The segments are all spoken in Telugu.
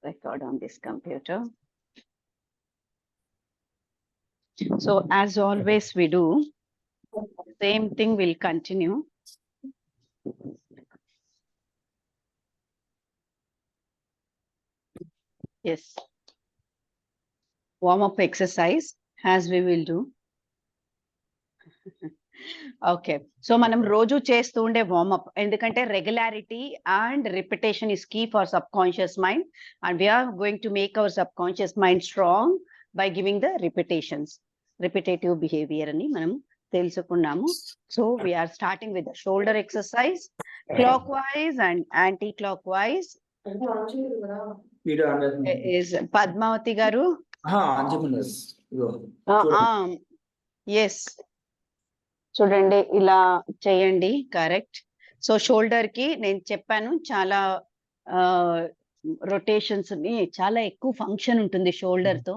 record on this computer. So as always we do, same thing will continue. Yes. Warm up exercise as we will do. Okay so మనం రోజు చేస్తూ ఉండే వార్మప్ ఎందుకంటే regularity and repetition is key for subconscious mind and we are going to make our subconscious mind strong by giving the repetitions repetitive behaviour అని మనం తెలుసుకున్నాము. So we are starting with the shoulder exercise clockwise and anti clock wise. Padmavathi garu yes చూడండి ఇలా చేయండి. కరెక్ట్. సో షోల్డర్ కి నేను చెప్పాను చాలా రొటేషన్స్ చాలా ఎక్కువ ఫంక్షన్ ఉంటుంది షోల్డర్ తో.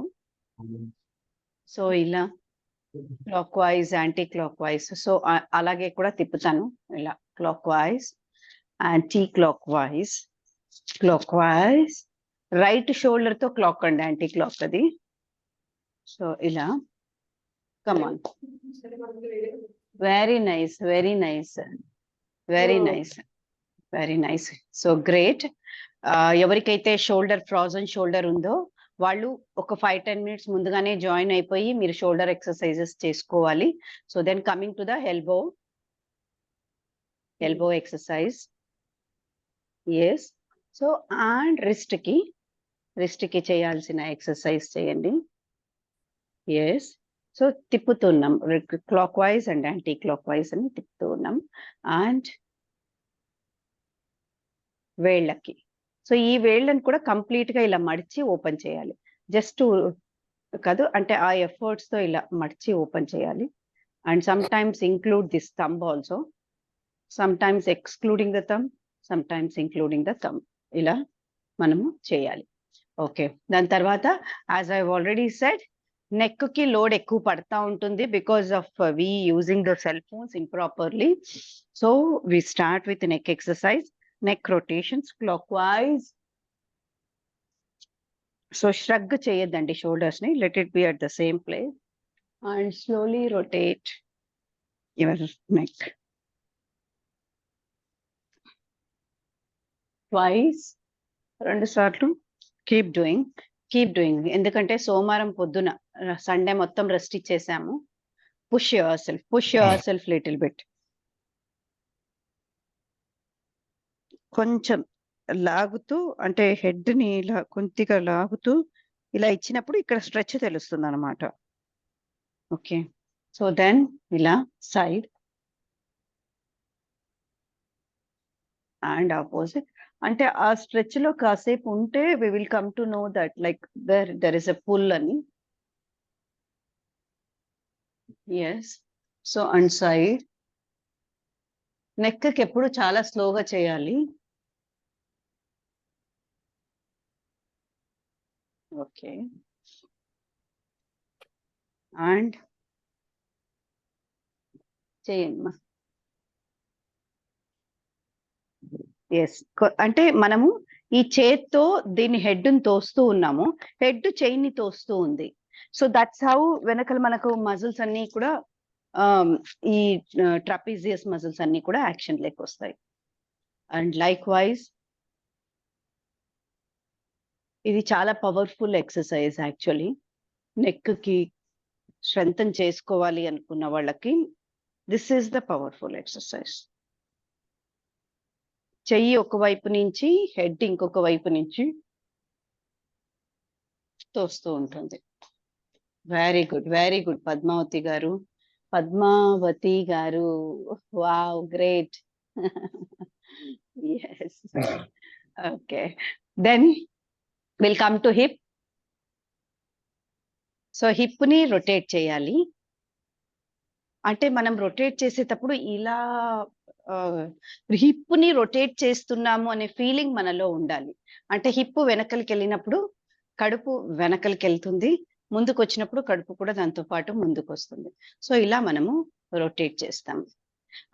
సో ఇలా clockwise anti clock wise. So అలాగే కూడా తిప్పుతాను ఇలా clockwise anti clock wise clockwise. Right shoulder తో క్లాక్ అండి యాంటీ క్లాక్ అది. సో ఇలా come on. Very nice very nice very nice very nice. So great. ఎవరికైతే షోల్డర్ ఫ్రోజన్ షోల్డర్ ఉందో వాళ్ళు ఒక 5-10 minutes ముందుగానే జాయిన్ అయిపోయి మీరు షోల్డర్ ఎక్సర్సైజెస్ చేసుకోవాలి. So then coming to the elbow exercise. Yes. So and wrist కి చేయాల్సిన ఎక్సర్సైజ్ చేయండి. ఎస్. సో తిప్పుతున్నాం clockwise and anti clock wise అని తిప్పుతూ ఉన్నాం. అండ్ వేళ్ళకి. సో ఈ వేళ్ళని కూడా కంప్లీట్ గా ఇలా మడిచి ఓపెన్ చేయాలి. జస్ట్ కాదు అంటే ఆ ఎఫర్ట్స్ తో ఇలా మడిచి ఓపెన్ చేయాలి. And sometimes include this thumb also, sometimes excluding the thumb, sometimes including the thumb. ఇలా మనము చేయాలి. ఓకే. దాని తర్వాత as I already said neck కి లోడ్ ఎక్కువ పడతా ఉంటుంది because of we using the cell phones improperly. So we start with neck exercise. Neck rotations clockwise. So shrug చేయొద్దండి షోల్డర్స్ ని, let it be at the same place and slowly rotate your neck twice. 2 సార్లు. కీప్ డూయింగ్ ఎందుకంటే సోమవారం పొద్దున సండే మొత్తం రెస్ట్ ఇచ్చేసాము. Push yourself little bit. కొంచెం లాగుతూ అంటే హెడ్ ని ఇలా కొద్దిగా లాగుతూ ఇలా ఇచ్చినప్పుడు ఇక్కడ స్ట్రెచ్ తెలుస్తుంది అనమాట. ఓకే. సో దెన్ ఇలా సైడ్ అండ్ ఆపోజిట్. అంటే ఆ స్ట్రెచ్ లో కాసేపు ఉంటే we will come to know that like there is a pull అని. Yes. So and side. Neck కి ఎప్పుడు చాలా స్లోగా చేయాలి. ఓకే. అండ్ చేయండి. ఎస్. అంటే మనము ఈ చేత్తో దీన్ని హెడ్ ని తోస్తూ ఉన్నాము, హెడ్ చైన్ ని తోస్తూ ఉంది. సో దట్స్ హౌ వెనకల మనకు మజిల్స్ అన్ని కూడా ఈ ట్రపీజియస్ మజిల్స్ అన్ని కూడా యాక్షన్ లెక్క వస్తాయి. అండ్ లైక్ వైజ్ ఇది చాలా పవర్ఫుల్ ఎక్సర్సైజ్ యాక్చువల్లీ. నెక్ కి స్ట్రెంగ్తన్ చేసుకోవాలి అనుకున్న వాళ్ళకి this is the powerful exercise. చెయ్యి ఒకవైపు నుంచి హెడ్ ఇంకొక వైపు నుంచి తోస్తూ ఉంటుంది. Very good Padmavathi garu. Wow, great. Yes. Okay. Then will come to hip. So hip ని రొటేట్ చేయాలి. అంటే మనం రొటేట్ చేసేటప్పుడు ఇలా హిప్ ని రొటేట్ చేస్తున్నాము అనే ఫీలింగ్ మనలో ఉండాలి. అంటే హిప్ వెనకలికి వెళ్ళినప్పుడు కడుపు వెనకలికి వెళ్తుంది, ముందుకు వచ్చినప్పుడు కడుపు కూడా దాంతో పాటు ముందుకు వస్తుంది. సో ఇలా మనము రొటేట్ చేస్తాం.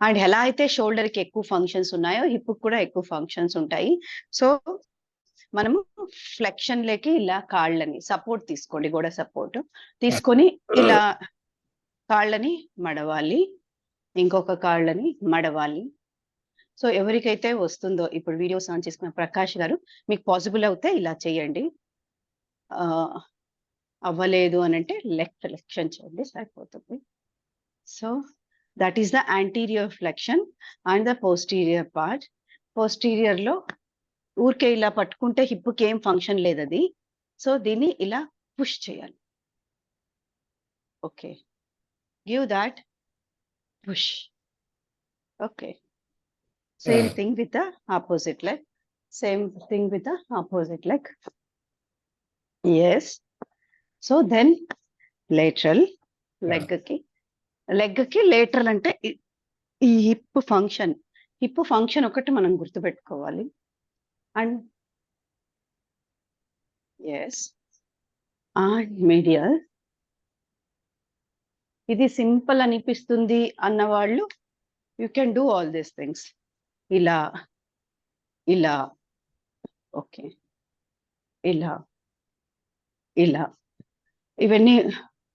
అండ్ ఎలా అయితే షోల్డర్ కి ఎక్కువ ఫంక్షన్స్ ఉన్నాయో హిప్ కూడా ఎక్కువ ఫంక్షన్స్ ఉంటాయి. సో మనము ఫ్లెక్షన్ లేకి ఇలా కాళ్ళని సపోర్ట్ తీసుకోండి, గోడ సపోర్ట్ తీసుకొని ఇలా కాళ్ళని మడవాలి, ఇంకొక కాళ్ళని మడవాలి. సో ఎవరికైతే వస్తుందో, ఇప్పుడు వీడియోస్ ఆన్ చేసుకున్న ప్రకాష్ గారు, మీకు పాసిబుల్ అవుతే ఇలా చేయండి. అవ్వలేదు అని అంటే లెగ్ ఫ్లెక్షన్ చేయండి, సరిపోతుంది. So that is the anterior flexion and the posterior part. Posterior లో ఊరికే ఇలా పట్టుకుంటే హిప్కి ఏం ఫంక్షన్ లేదు అది. సో దీన్ని ఇలా పుష్ చేయాలి. Okay, give that push. Okay, same thing with the opposite leg. Same thing with the opposite leg. Yes. So then lateral leg ki lateral అంటే ఈ హిప్ ఫంక్షన్ ఒకటి మనం గుర్తుపెట్టుకోవాలి. And yes, and medial. ఇది సింపుల్ అనిపిస్తుంది అన్న వాళ్ళు you can do all these things. ఇలా ఇలా, ఓకే, ఇలా ఇలా, ఇవన్నీ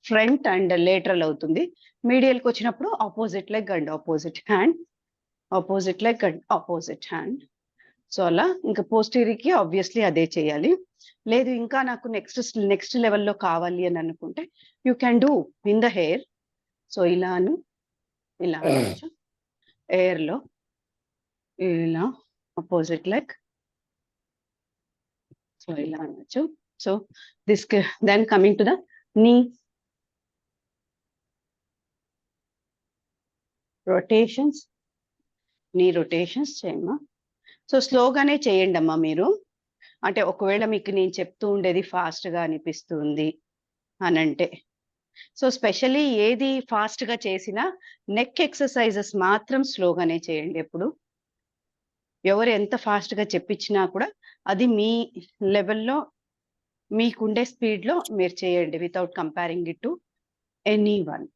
ఫ్రంట్ అండ్ లేటరల్ అవుతుంది. మీడియల్కి వచ్చినప్పుడు opposite leg and opposite hand, opposite leg and opposite hand. So అలా ఇంకా పోస్టీరియర్కి ఆబ్వియస్లీ అదే చేయాలి. లేదు ఇంకా నాకు నెక్స్ట్ లెవెల్లో కావాలి అని అనుకుంటే you can do in the air. So ఇలాను ఇలా అనొచ్చు, ఎయిర్లో ఇలా ఆపోజిట్ లెగ్, సో ఇలా అనొచ్చు. So this then coming to the knee rotations. Knee rotations చేయమ్మా. సో స్లోగానే చేయండి అమ్మా మీరు. అంటే ఒకవేళ మీకు నేను చెప్తూ ఉండేది ఫాస్ట్గా అనిపిస్తుంది అని అంటే, సో స్పెషల్లీ ఏది ఫాస్ట్గా చేసినా నెక్ ఎక్సర్సైజెస్ మాత్రం స్లోగానే చేయండి ఎప్పుడు. ఎవరు ఎంత ఫాస్ట్గా చెప్పించినా కూడా అది మీ లెవెల్లో మీకుండే స్పీడ్లో మీరు చేయండి, without comparing it to anyone.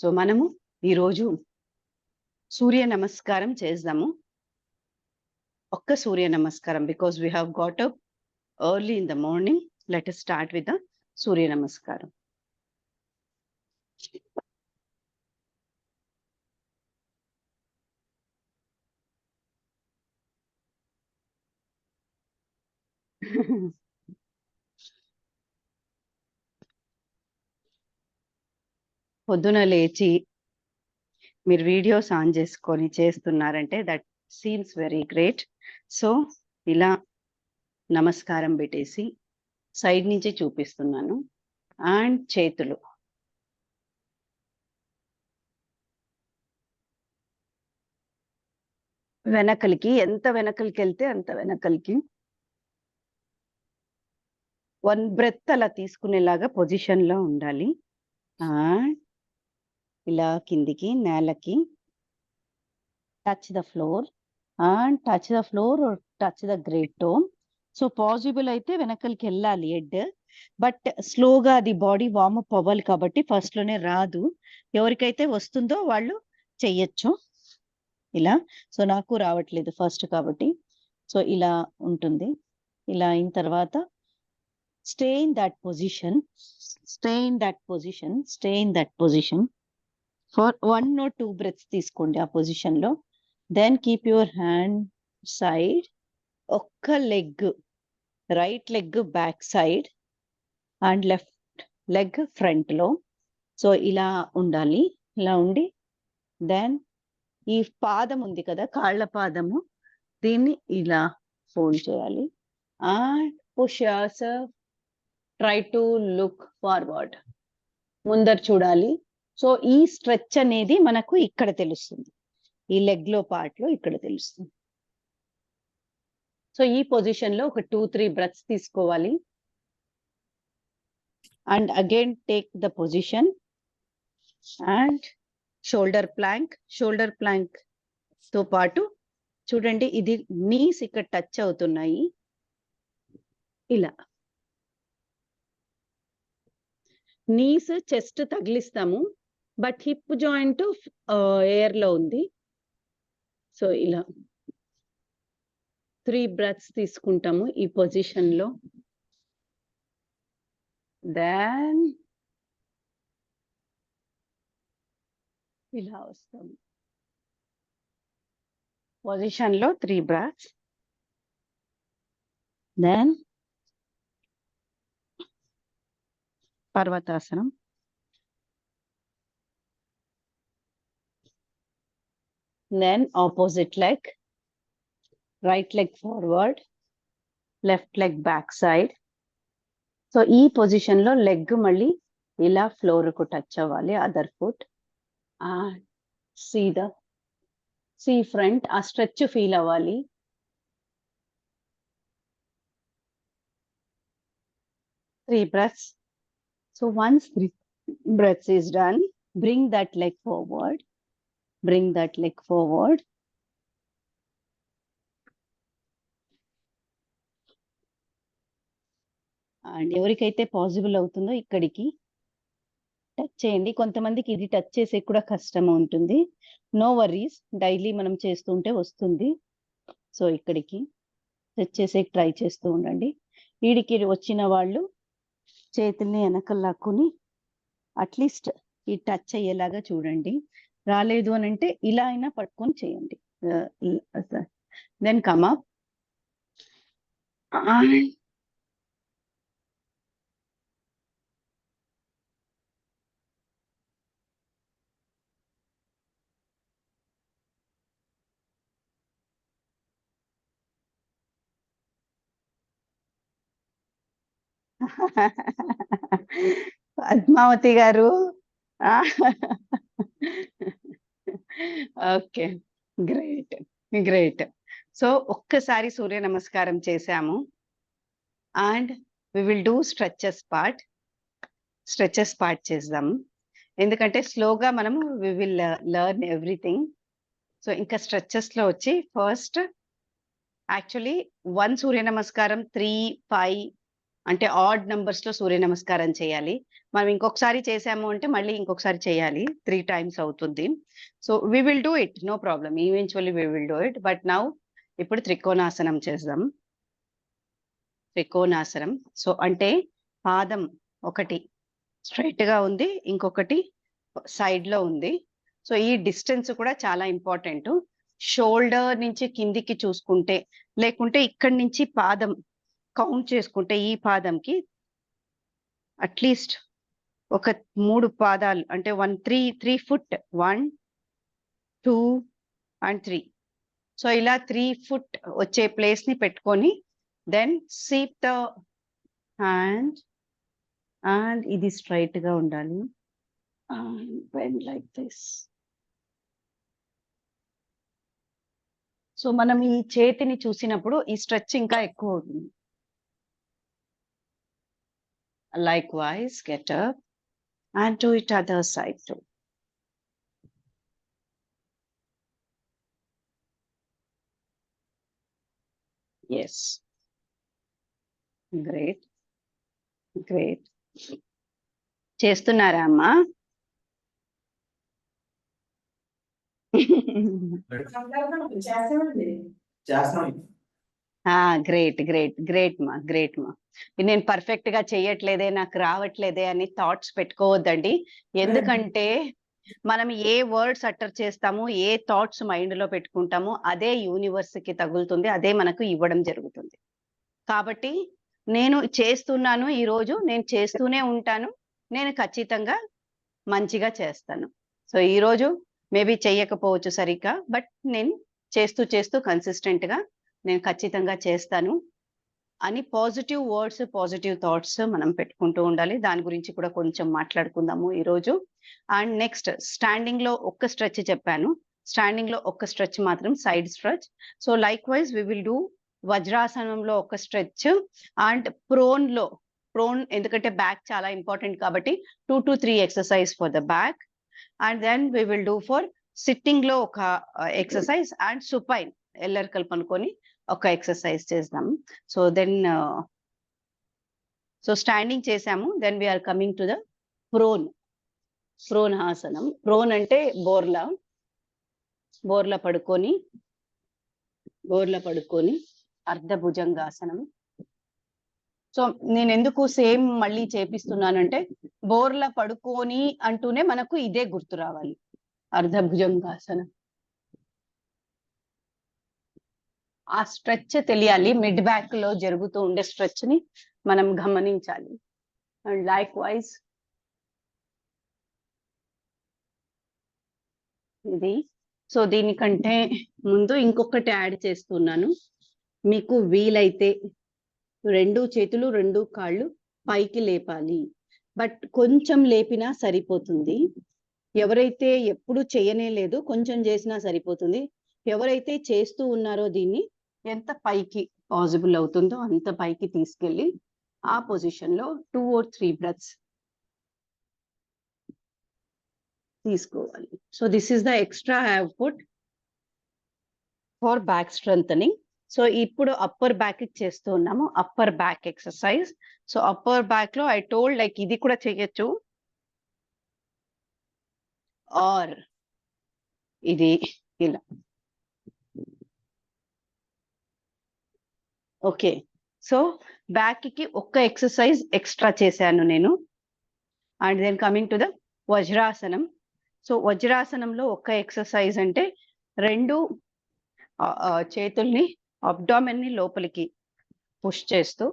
So మనము ఈరోజు సూర్య నమస్కారం చేద్దాము. ఒక్క Surya namaskaram, because we have got up early in the morning. Let us start with the Surya namaskaram. పొద్దున లేచి మీరు వీడియోస్ ఆన్ చేసుకొని చేస్తున్నారంటే that seems very great. So ఇలా నమస్కారం పెట్టేసి సైడ్ నుంచి చూపిస్తున్నాను. అండ్ చేతులు వెనకలికి, ఎంత వెనకలికి వెళ్తే అంత వెనకలికి. 1 బ్రెత్ అలా తీసుకునేలాగా పొజిషన్లో ఉండాలి. అండ్ ఇలా కిందికి నేలకి, touch the floor and touch the floor or touch the great tone. So possible అయితే వెనకలికి వెళ్ళాలి హెడ్, బట్ స్లోగా అది బాడీ వార్మప్ అవ్వాలి కాబట్టి ఫస్ట్లోనే రాదు. ఎవరికైతే వస్తుందో వాళ్ళు చెయ్యొచ్చు ఇలా. సో నాకు రావట్లేదు ఫస్ట్ కాబట్టి. సో ఇలా ఉంటుంది. ఇలా అయిన తర్వాత stay in that position, stay in that position, stay in that position for 1 or 2 breaths తీసుకోండి ఆ పొజిషన్లో. Then keep your hand side, ఒక్క leg right leg back side and left leg ఫ్రంట్లో. సో ఇలా ఉండాలి. ఇలా ఉండి దెన్ ఈ పాదం ఉంది కదా, కాళ్ళ పాదము, దీన్ని ఇలా ఫోల్డ్ చేయాలి. And push yourself, try to look forward, ముందర చూడాలి. సో ఈ స్ట్రెచ్ అనేది మనకు ఇక్కడ తెలుస్తుంది, ఈ లెగ్ లో పార్ట్ లో ఇక్కడ తెలుస్తుంది. సో ఈ పొజిషన్ లో ఒక 2-3 బ్రెత్స్ తీసుకోవాలి. And again take the position and shoulder plank. Shoulder plank తో పాటు చూడండి, ఇది నీస్ ఇక్కడ టచ్ అవుతున్నాయి. ఇలా నీస్ చెస్ట్ తగిలిస్తాము, బట్ హిప్ జాయింట్ ఎయిర్ లో ఉంది. సో ఇలా 3 బ్రెత్స్ తీసుకుంటాము ఈ పొజిషన్ లో. దెన్ ఇలా వస్తాము. పొజిషన్ లో 3 బ్రెత్స్. దెన్ పర్వతాసనం. Then opposite leg, right leg forward, left leg back side. So ఈ పొజిషన్ లో లెగ్ మళ్ళీ ఇలా ఫ్లోర్ కు టచ్ అవ్వాలి, అదర్ ఫుట్. సీ ఫ్రంట్, ఆ స్ట్రెచ్ ఫీల్ అవ్వాలి. Three breaths. So once 3 breaths is done, bring that leg forward. Bring that leg forward. And ఎవరికైతే పాసిబుల్ అవుతుందో ఇక్కడికి టచ్ చేయండి. కొంతమందికి ఇది టచ్ చేసే కూడా కష్టం ఉంటుంది. నో వరీస్, డైలీ మనం చేస్తుంటే వస్తుంది. సో ఇక్కడికి టచ్ చేసే ట్రై చేస్తూ ఉండండి. వీడికి వచ్చిన వాళ్ళు చేతుల్ని వెనకలు లాక్కుని అట్లీస్ట్ ఈ టచ్ అయ్యేలాగా చూడండి. రాలేదు అని అంటే ఇలా అయినా పట్టుకొని చేయండి. Then come up. పద్మావతి గారు, ఓకే, గ్రేట్ గ్రేట్. సో ఒక్కసారి సూర్య నమస్కారం చేశాము. And we will do stretches part చేద్దాము. ఎందుకంటే స్లోగా మనము we will learn everything. So ఇంకా స్ట్రెచెస్ లో వచ్చి ఫస్ట్ యాక్చువల్లీ 1 సూర్య నమస్కారం 3, 5 అంటే ఆడ్ నంబర్స్ లో సూర్య నమస్కారం చేయాలి. మనం ఇంకొకసారి చేసాము అంటే మళ్ళీ ఇంకొకసారి చేయాలి, 3 times అవుతుంది. So we will do it, no problem, eventually we will do it. But now ఇప్పుడు త్రికోణాసనం చేద్దాం. త్రికోణాసనం. సో అంటే పాదం ఒకటి స్ట్రైట్ గా ఉంది, ఇంకొకటి సైడ్ లో ఉంది. సో ఈ డిస్టెన్స్ కూడా చాలా ఇంపార్టెంట్. షోల్డర్ నుంచి కిందికి చూసుకుంటే, లేకుంటే ఇక్కడి నుంచి పాదం కౌంట్ చేసుకుంటే ఈ పాదంకి అట్లీస్ట్ ఒక 3 పాదాలు అంటే 3 ఫుట్, 1, 2 and 3. సో ఇలా 3 ఫుట్ వచ్చే ప్లేస్ ని పెట్టుకొని దెన్ సీప్ ద హ్యాండ్ అండ్ ఇది స్ట్రైట్ గా ఉండాలి. Bend like this. సో మనం ఈ చేతిని చూసినప్పుడు ఈ స్ట్రెచ్ ఇంకా ఎక్కువ అవుతుంది. Likewise, get up and do it other side too. Yes. Great. Great. చేస్తున్నారా అమ్మా? గ్రేట్ గ్రేట్ గ్రేట్ మా, గ్రేట్ మా. నేను పర్ఫెక్ట్ గా చెయ్యట్లేదే, నాకు రావట్లేదే అని థాట్స్ పెట్టుకోవద్దండి. ఎందుకంటే మనం ఏ వర్డ్స్ అటర్ చేస్తామో, ఏ థాట్స్ మైండ్ లో పెట్టుకుంటామో అదే యూనివర్స్ కి తగులుతుంది, అదే మనకు ఇవ్వడం జరుగుతుంది. కాబట్టి నేను చేస్తున్నాను, ఈ రోజు నేను చేస్తూనే ఉంటాను, నేను ఖచ్చితంగా మంచిగా చేస్తాను. సో ఈ రోజు మేబీ చెయ్యకపోవచ్చు సరిగ్గా, బట్ నేను చేస్తూ చేస్తూ కన్సిస్టెంట్ గా నేను ఖచ్చితంగా చేస్తాను అని పాజిటివ్ వర్డ్స్, పాజిటివ్ థాట్స్ మనం పెట్టుకుంటూ ఉండాలి. దాని గురించి కూడా కొంచెం మాట్లాడుకుందాము ఈరోజు. అండ్ నెక్స్ట్ స్టాండింగ్ లో ఒక్క స్ట్రెచ్ చెప్పాను, స్టాండింగ్ లో ఒక్క స్ట్రెచ్ మాత్రం, side stretch. So likewise we will do వజ్రాసనంలో ఒక స్ట్రెచ్ అండ్ ప్రోన్ ఎందుకంటే బ్యాక్ చాలా ఇంపార్టెంట్ కాబట్టి 2 to 3 exercise for the back. And then we will do for sitting లో ఒక ఎక్సర్సైజ్ అండ్ సుపైన్ ఎల్లర్ కలుపుకొని ఒక ఎక్సర్సైజ్ చేద్దాం. సో దెన్ సో స్టాండింగ్ చేసాము, then we're coming to the prone ఆసనం. ప్రోన్ అంటే బోర్లా పడుకొని అర్ధ భుజంగాసనం. సో నేను ఎందుకు సేమ్ మళ్ళీ చేపిస్తున్నానంటే బోర్లా పడుకొని అంటూనే మనకు ఇదే గుర్తు రావాలి. అర్ధ భుజంగాసనం. ఆ స్ట్రెచ్ తెలియాలి, మిడ్ బ్యాక్ లో జరుగుతూ ఉండే స్ట్రెచ్ ని మనం గమనించాలి. అండ్ లైక్ వైజ్ ఇది. సో దీనికంటే ముందు ఇంకొకటి యాడ్ చేస్తున్నాను. మీకు వీలైతే 2 చేతులు 2 కాళ్ళు పైకి లేపాలి. బట్ కొంచెం లేపినా సరిపోతుంది. ఎవరైతే ఎప్పుడు చేయనే లేదు కొంచెం చేసినా సరిపోతుంది. ఎవరైతే చేస్తూ ఉన్నారో దీన్ని ఎంత పైకి పాసిబుల్ అవుతుందో అంత పైకి తీసుకెళ్ళి ఆ పొజిషన్ లో 2 or 3 బ్రెత్స్ తీసుకోవాలి. So this is the extra I have put for back strengthening. So ఇప్పుడు అప్పర్ బ్యాక్ చేస్తూ ఉన్నాము, upper back exercise. So upper back లో ఐ టోల్డ్ లైక్ ఇది కూడా చేయొచ్చు ఆర్ ఇది ఇలా. ఓకే, సో బ్యాక్ కి ఒక్క ఎక్సర్సైజ్ ఎక్స్ట్రా చేశాను నేను. And then coming to the Vajrasanam. So వజ్రాసనంలో ఒక్క ఎక్సర్సైజ్ అంటే 2 చేతుల్ని అబ్డామెన్ ని లోపలికి పుష్ చేస్తూ,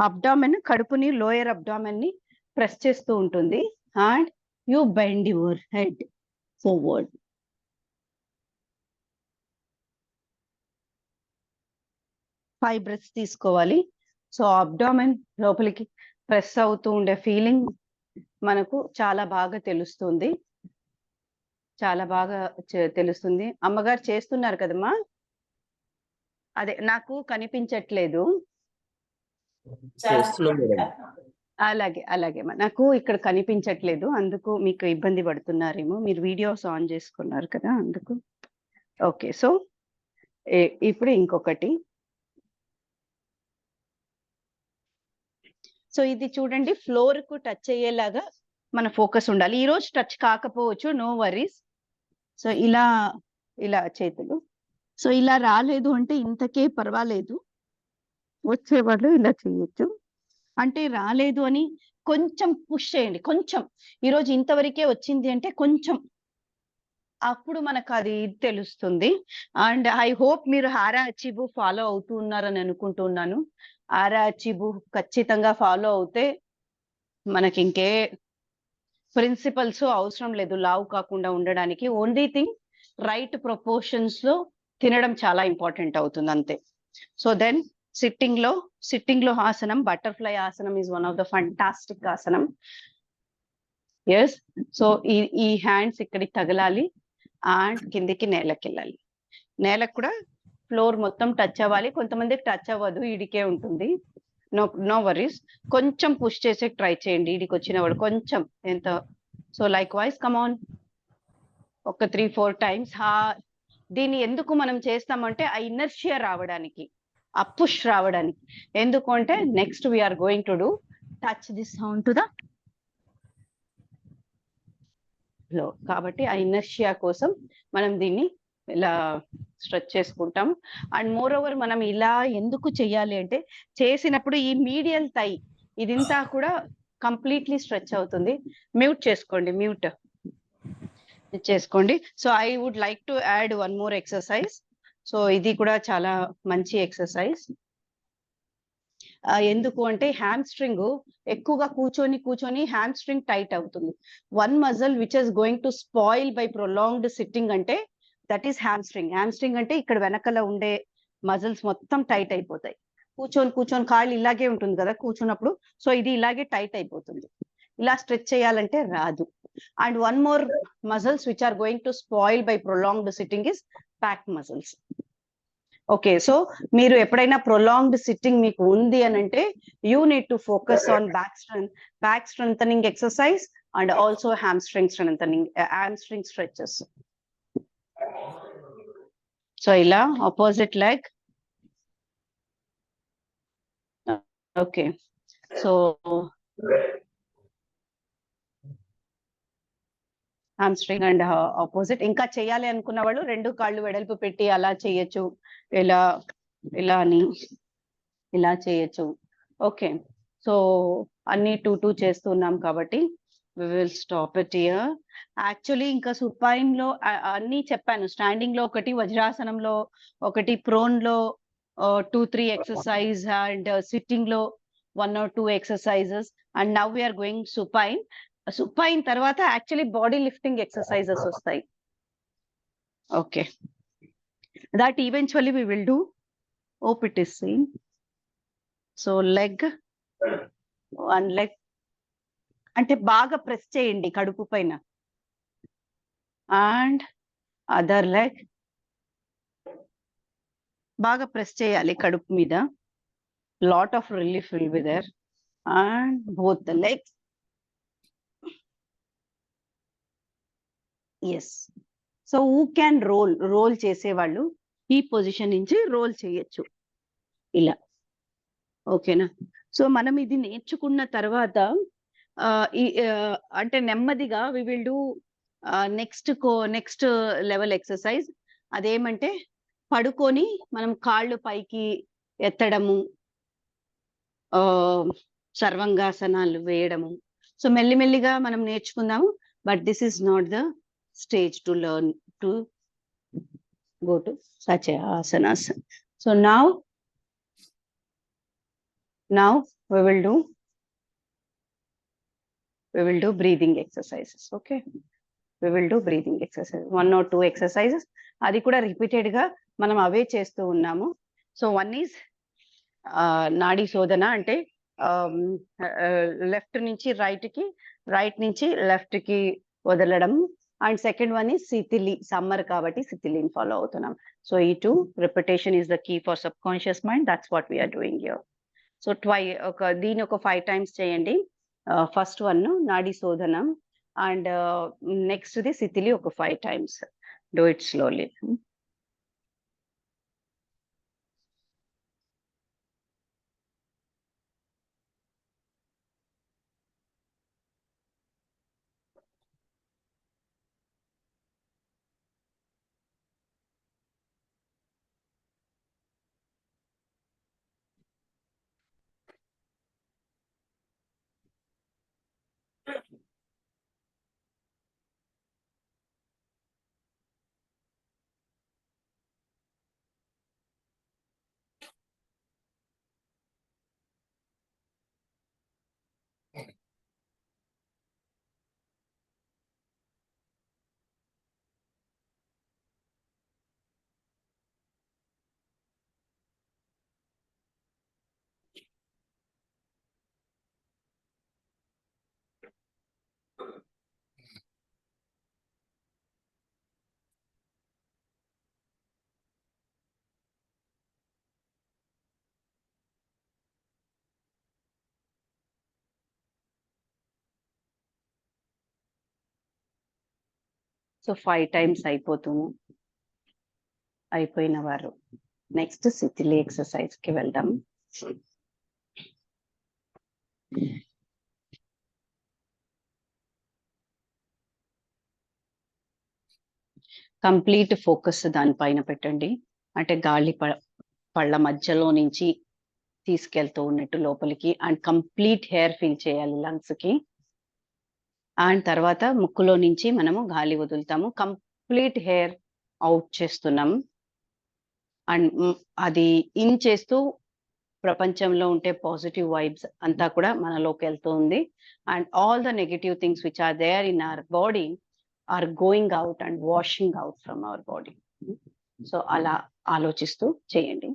అబ్డామెన్ కడుపుని లోయర్ అబ్డామెన్ ని ప్రెస్ చేస్తూ ఉంటుంది. And you bend your head forward. Five breaths తీసుకోవాలి. సో అబ్డామెన్ లోపలికి ప్రెస్ అవుతూ ఉండే ఫీలింగ్ మనకు చాలా బాగా తెలుస్తుంది, చాలా బాగా తెలుస్తుంది. అమ్మగారు చేస్తున్నారు కదమ్మా, అదే నాకు కనిపించట్లేదు. అలాగే అలాగే నాకు ఇక్కడ కనిపించట్లేదు, అందుకు మీకు ఇబ్బంది పడుతున్నారేమో. మీరు వీడియోస్ ఆన్ చేసుకున్నారు కదా అందుకు. ఓకే, సో ఇప్పుడు ఇంకొకటి. సో ఇది చూడండి, ఫ్లోర్ కు టచ్ అయ్యేలాగా మన ఫోకస్ ఉండాలి. ఈ రోజు టచ్ కాకపోవచ్చు, నో వరీస్. సో ఇలా ఇలా చేతులు, సో ఇలా రాలేదు అంటే ఇంతకే పర్వాలేదు, వచ్చేవాళ్ళు ఇలా చేయొచ్చు. అంటే రాలేదు అని కొంచెం పుష్ చేయండి, కొంచెం. ఈరోజు ఇంతవరకే వచ్చింది అంటే కొంచెం, అప్పుడు మనకు అది తెలుస్తుంది. అండ్ ఐ హోప్ మీరు హారా అచీబు ఫాలో అవుతూ ఉన్నారని అనుకుంటున్నాను. హారా అచీబు ఖచ్చితంగా ఫాలో అవుతే మనకి ఇంకే ప్రిన్సిపల్స్ అవసరం లేదు లావు కాకుండా ఉండడానికి. ఓన్లీ థింగ్ రైట్ ప్రపోర్షన్స్ లో తినడం చాలా ఇంపార్టెంట్ అవుతుంది అంతే. సో దెన్ సిట్టింగ్ లో ఆసనం, బటర్ఫ్లై ఆసనం is one of the fantastic ఆసనం. ఎస్, సో ఈ హ్యాండ్స్ ఇక్కడికి తగలాలి అండ్ కిందికి నేలకి వెళ్ళాలి. నేలకు కూడా ఫ్లోర్ మొత్తం టచ్ అవ్వాలి. కొంతమందికి టచ్ అవ్వదు, ఇడికే ఉంటుంది. నో వరీస్, కొంచెం పుష్ చేసే ట్రై చేయండి ఇడికి వచ్చిన వాళ్ళు కొంచెం ఎంత. So like wise come on, ఒక 3-4 టైమ్స్. దీన్ని ఎందుకు మనం చేస్తామంటే ఆ ఇనర్షియా రావడానికి, ఆ పుష్ రావడానికి. ఎందుకు అంటే next we're going to do touch this sound to the floor. కాబట్టి ఆ ఇనర్షియా కోసం మనం దీన్ని ఇలా స్ట్రెచ్ చేసుకుంటాం. అండ్ మోర్ ఓవర్ మనం ఇలా ఎందుకు చెయ్యాలి అంటే చేసినప్పుడు ఈ మీడియల్ థై ఇదంతా కూడా కంప్లీట్లీ స్ట్రెచ్ అవుతుంది. మ్యూట్ చేసుకోండి. So I would like to add one more exercise. So ఇది కూడా చాలా మంచి ఎక్సర్సైజ్. ఎందుకు అంటే హ్యామ్స్ట్రింగ్ ఎక్కువగా కూర్చొని హ్యామ్స్ట్రింగ్ టైట్ అవుతుంది. One muscle which is going to spoil by prolonged sitting అంటే దట్ ఈస్ హ్యామ్స్ట్రింగ్. హ్యామ్స్ట్రింగ్ అంటే ఇక్కడ వెనకల ఉండే మజిల్స్ మొత్తం టైట్ అయిపోతాయి. కూర్చొని కాళ్ళు ఇలాగే ఉంటుంది కదా కూర్చున్నప్పుడు, సో ఇది ఇలాగే టైట్ అయిపోతుంది. ఇలా స్ట్రెచ్ చేయాలంటే రాదు. And one more muscles which are going to spoil by prolonged sitting is back muscles. Okay, so మీరు ఎప్పుడైనా ప్రొలాంగ్డ్ సిట్టింగ్ మీకు ఉంది అని అంటే you need to focus on back strengthening exercise and also hamstring stretches. So ఇలా opposite leg. Okay, so hamstring and opposite. ఇంకా చేయాలి అనుకున్న వాళ్ళు 2 కాళ్ళు వెడల్పు పెట్టి అలా చేయొచ్చు, ఇలా ఇలా అని ఇలా చేయొచ్చు. ఓకే, సో అన్ని 2 చేస్తున్నాం కాబట్టి we will stop it here. Actually ఇంకా సుపైన్ లో అన్ని చెప్పాను. స్టాండింగ్ లో ఒకటి, వజ్రాసనంలో ఒకటి, ప్రోన్ లో 2-3 ఎక్సర్సైజ్, అండ్ సిట్టింగ్ లో 1 or 2 exercises. And now we're going supine. Supine తర్వాత యాక్చువల్లీ బాడీ లిఫ్టింగ్ ఎక్సర్సైజెస్ వస్తాయి. Okay, that eventually we will do. Hope it is seen. So leg, 1 leg అంటే బాగా ప్రెస్ చేయండి కడుపు పైన. అండ్ అదర్ లెగ్ బాగా ప్రెస్ చేయాలి కడుపు మీద. Lot of relief will be there. And both the legs. Yes. So who can roll చేసేవాళ్ళు ఈ పొజిషన్ నుంచి రోల్ చేయొచ్చు ఇలా. ఓకేనా? సో మనం ఇది నేర్చుకున్న తర్వాత అంటే నెమ్మదిగా we will do next level exercise. అదేమంటే పడుకొని మనం కాళ్ళు పైకి ఎత్తడము, సర్వంగాసనాలు వేయడము. సో మెల్లిమెల్లిగా మనం నేర్చుకుందాము. But this is not the stage to learn to go to such asanas. So now we will do breathing exercises. Okay, we will do breathing exercises, 1 or 2 exercises. అది కూడా రిపీటెడ్ గా మనం అవే చేస్తూ ఉన్నాము. సో 1 is నాడీ శోధన, అంటే లెఫ్ట్ నుంచి రైట్ కి, రైట్ నుంచి లెఫ్ట్ కి వదలడం. And second 1 is శిథిలి. సమ్మర్ కాబట్టి శిథిలిని ఫాలో అవుతున్నాం. సో ఈ 2 repetition is the key for subconscious mind. That's what we are doing here. So దీని ఒక 5 times చేయండి. ఫస్ట్ 1 నాడీ శోధనం, అండ్ నెక్స్ట్ ది శిథిలి ఒక 5 times. Do it slowly. So 5 times అయిపోయిన వారు నెక్స్ట్ శిథిలి ఎక్సర్సైజ్ కి వెళ్దాం. కంప్లీట్ ఫోకస్ దానిపైన పెట్టండి. అంటే గాలి పళ్ళ మధ్యలో నుంచి తీసుకెళ్తూ ఉన్నట్టు లోపలికి. అండ్ కంప్లీట్ హెయిర్ ఫీల్ చేయాలి లంగ్స్ కి. అండ్ తర్వాత ముక్కులో నుంచి మనము గాలి వదులుతాము. కంప్లీట్ హెయిర్ అవుట్ చేస్తున్నాం. అండ్ అది ఇన్ చేస్తూ ప్రపంచంలో ఉంటే పాజిటివ్ వైబ్స్ అంతా కూడా మనలోకి వెళ్తూ ఉంది. And all the negative things which are there in our body are going out and washing out from our body. So అలా ఆలోచిస్తూ చేయండి.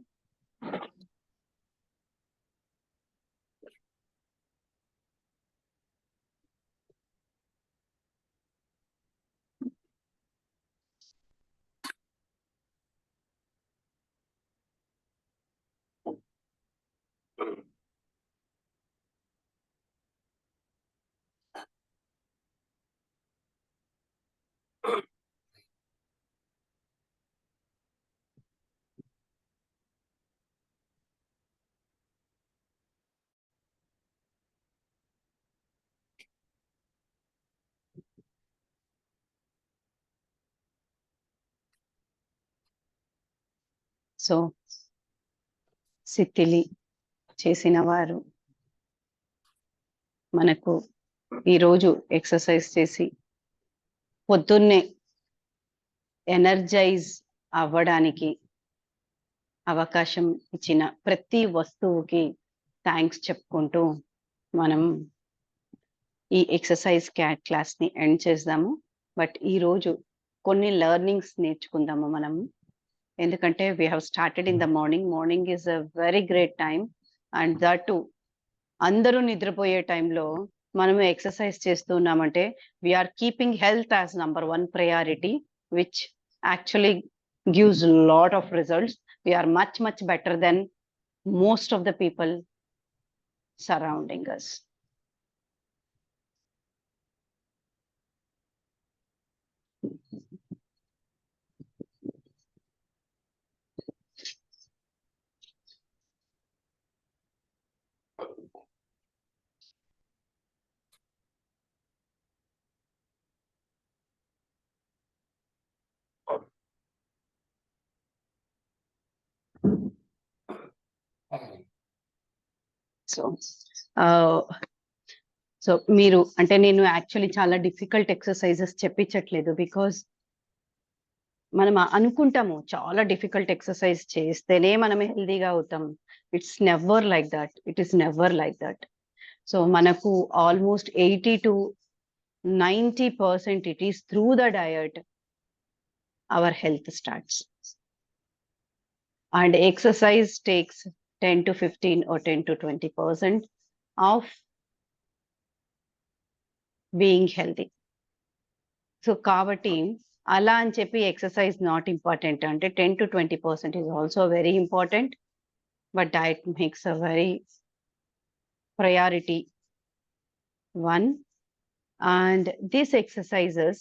సో సిత్తిలి చేసిన వారు మనకు ఈరోజు ఎక్సర్సైజ్ చేసి పొద్దున్నే ఎనర్జైజ్ అవ్వడానికి అవకాశం ఇచ్చిన ప్రతి వస్తువుకి థ్యాంక్స్ చెప్పుకుంటూ మనం ఈ ఎక్సర్సైజ్ క్లాస్ని ఎండ్ చేద్దాము. బట్ ఈరోజు కొన్ని లెర్నింగ్స్ నేర్చుకుందాము మనము. ఎందుకంటే we have started in the morning is a very great time. And that too అందరూ నిద్రపోయే టైంలో మనము ఎక్సర్సైజ్ చేస్తున్నామంటే we're keeping health as number 1 priority, which actually gives a lot of results. We are much better than most of the people surrounding us. So మీరు అంటే నేను యాక్చువల్లీ చాలా డిఫికల్ట్ ఎక్సర్సైజెస్ చెప్పించట్లేదు, బికాజ్ మనం అనుకుంటాము చాలా డిఫికల్ట్ ఎక్సర్సైజ్ చేస్తేనే మనం హెల్దీగా అవుతాం. It's never like that. It is never like that. So మనకు almost 80 to 90% it is through the diet our health starts, and exercise takes 10 to 15 or 10 to 20% of being healthy. So కాబట్టి అలా అని చెప్పి ఎక్సర్సైజ్ నాట్ ఇంపార్టెంట్ అంటే 10 to 20% is also very important, but diet makes a very priority one. And these exercises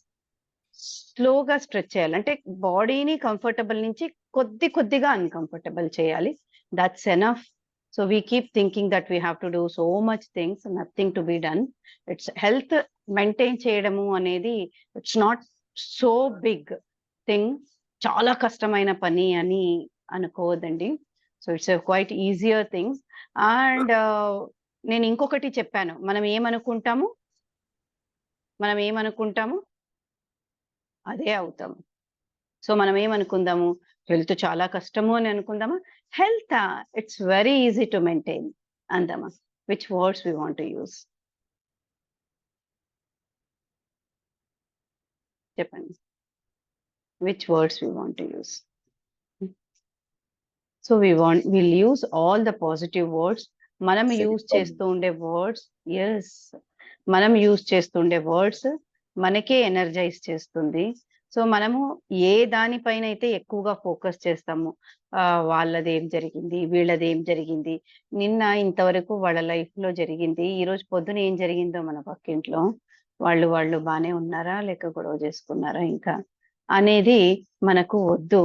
స్లోగా స్ట్రెచ్ చేయాలి, అంటే బాడీని కంఫర్టబుల్ నుంచి కొద్దిగా అన్కంఫర్టబుల్ చేయాలి. That's enough. So we keep thinking that we have to do so much things, nothing to be done. It's health maintain చేయడము అనేది it's not so big thing, చాలా కష్టమైన పని అని అనుకోవద్దండి. So it's quite easier things. And నేను ఇంకొకటి చెప్పాను, మనం ఏమనుకుంటాము అదే అవుతాము. సో మనం ఏమనుకుందాము, హెల్త్ చాలా కష్టము అని అనుకుందామా? Health it's very easy to maintain అందామా? Which words we want to use? చెప్పండి, which words we want to use? So will use all the positive words. మనం యూజ్ చేస్తూ ఉండే వర్డ్స్, ఎస్, మనం యూజ్ చేస్తుండే వర్డ్స్ మనకే ఎనర్జైజ్ చేస్తుంది. సో మనము ఏ దానిపైన అయితే ఎక్కువగా ఫోకస్ చేస్తాము, వాళ్ళది ఏం జరిగింది, వీళ్ళది ఏం జరిగింది, నిన్న ఇంతవరకు వాళ్ళ లైఫ్ లో జరిగింది, ఈ రోజు పొద్దున ఏం జరిగిందో మన పక్కింట్లో, వాళ్ళు బానే ఉన్నారా లేక గొడవ చేసుకున్నారా ఇంకా అనేది మనకు వద్దు.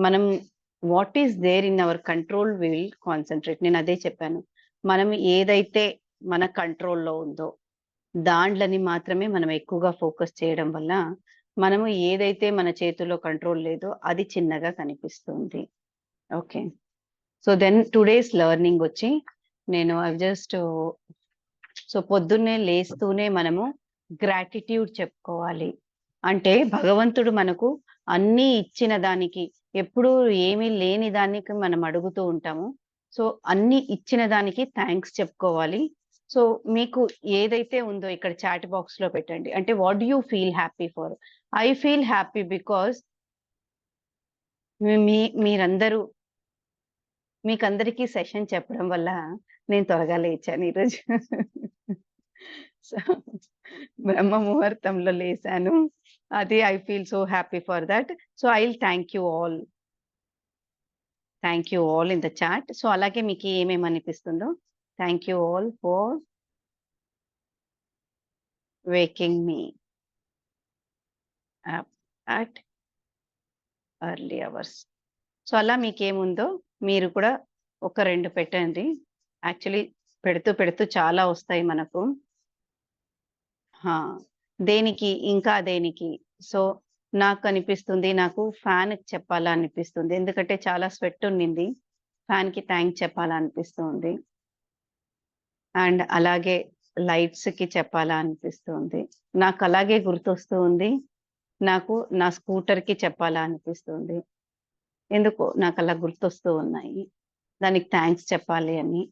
మనం what is there in our control will concentrate. నేను అదే చెప్పాను, మనం ఏదైతే మన కంట్రోల్లో ఉందో దాంట్లని మాత్రమే మనం ఎక్కువగా ఫోకస్ చేయడం వల్ల మనము ఏదైతే మన చేతుల్లో కంట్రోల్ లేదో అది చిన్నగా కనిపిస్తుంది. Okay, so then today's learning వచ్చి నేను సో పొద్దున్నే లేస్తూనే మనము గ్రాటిట్యూడ్ చెప్పుకోవాలి. అంటే భగవంతుడు మనకు అన్నీ ఇచ్చిన దానికి, ఎప్పుడు ఏమీ లేని దానికి మనం అడుగుతూ ఉంటాము. సో అన్ని ఇచ్చిన దానికి థ్యాంక్స్ చెప్పుకోవాలి. సో మీకు ఏదైతే ఉందో ఇక్కడ చాట్ బాక్స్ లో పెట్టండి. అంటే what do you feel happy for? I feel happy because మీరందరూ, మీకందరికీ సెషన్ చెప్పడం వల్ల నేను త్వరగా లేచాను ఈరోజు. సో బ్రహ్మ ముహూర్తంలో లేచాను, అది I feel so happy for that. So I will thank you all in the chat. So అలాగే మీకు ఏమేమి అనిపిస్తుందో, thank you all for waking me up at early hours. So అలా మీకేముందో మీరు కూడా ఒక 2 పెట్టండి. యాక్చువల్లీ పెడుతూ చాలా వస్తాయి మనకు. దేనికి ఇంకా దేనికి. సో నాకు అనిపిస్తుంది నాకు ఫ్యాన్‌కి చెప్పాలా అనిపిస్తుంది. ఎందుకంటే చాలా స్వెట్ ఉన్నింది. ఫ్యాన్‌కి థాంక్స్ చెప్పాలా అనిపిస్తుంది. అండ్ అలాగే లైట్స్‌కి చెప్పాలా అనిపిస్తుంది. నాకు అలాగే గుర్తొస్తూ ఉంది. నాకు నా స్కూటర్‌కి చెప్పాలా అనిపిస్తుంది. ఎందుకో నాకలా గుర్తొస్తూ ఉన్నాయి. దానికి థాంక్స్ చెప్పాలి అని.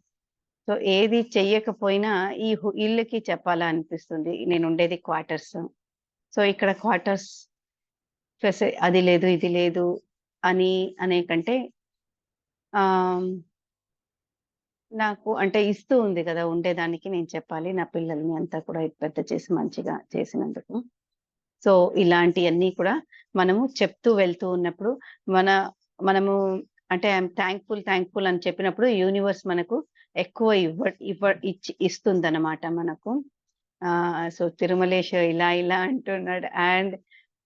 సో, ఏది చెయ్యకపోయినా ఈ ఇల్లుకి చెప్పాలా అనిపిస్తుంది. నేనుండేది క్వార్టర్స్. సో, ఇక్కడ క్వార్టర్స్ అది లేదు, ఇది లేదు అని అనే కంటే ఆహ్, నాకు అంటే ఇస్తూ ఉంది గదా! ఉండేదానికి నేను చెప్పాలి. నా పిల్లల్ని అంతా కూడా పెద్ద చేసి మంచిగా చేసినందుకు. సో, ఇలాంటియన్నీ కూడా మనము చెప్తూ వెళ్తూ ఉన్నప్పుడు మన మనము అంటే ఐయామ్ థాంక్‌ఫుల్ అని చెప్పినప్పుడు యూనివర్స్ మనకు ఎక్కువ ఇస్తుందన్నమాట మనకు. సో, తిరుమలేష్ ఇలా అంటున్నాడు. And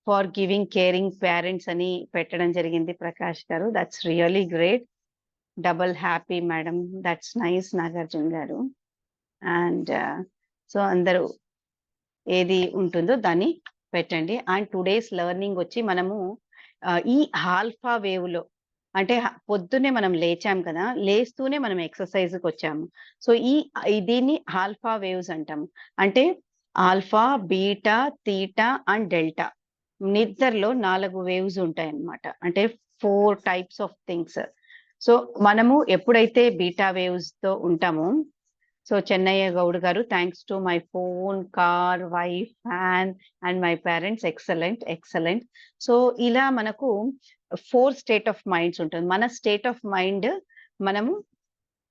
for giving caring parents అని పెట్టడం జరిగింది ప్రకాష్ గారు. Thoughts really great. Double happy madam. Thoughts nice Nagarjuna గారు. అండ్ సో, అందరూ ఏది ఉంటుందో దాన్ని పెట్టండి. అండ్ టుడేస్ లెర్నింగ్ వచ్చి మనము ఈ ఆల్ఫా వేవ్‌లో అంటే పొద్దున్నే మనం లేచాం కదా! లేస్తూనే మనం ఎక్సర్‌సైజ్‌కొచ్చాము. సో, దీన్ని ఆల్ఫా వేవ్స్ అంటాము. అంటే alpha, beta, theta and delta. నిద్రలో 4 వేవ్స్ ఉంటాయన్నమాట. అంటే 4 టైప్స్ ఆఫ్ థింగ్స్. సో, మనము ఎప్పుడైతే బీటా వేవ్స్‌తో ఉంటామో సో, చెన్నయ్య గౌడ్ గారు thanks to my phone, car, wife, fan and my parents excellent, excellent. So, ఇలా మనకు 4 స్టేట్ ఆఫ్ మైండ్స్ ఉంటుంది. మన స్టేట్ ఆఫ్ మైండ్ మనము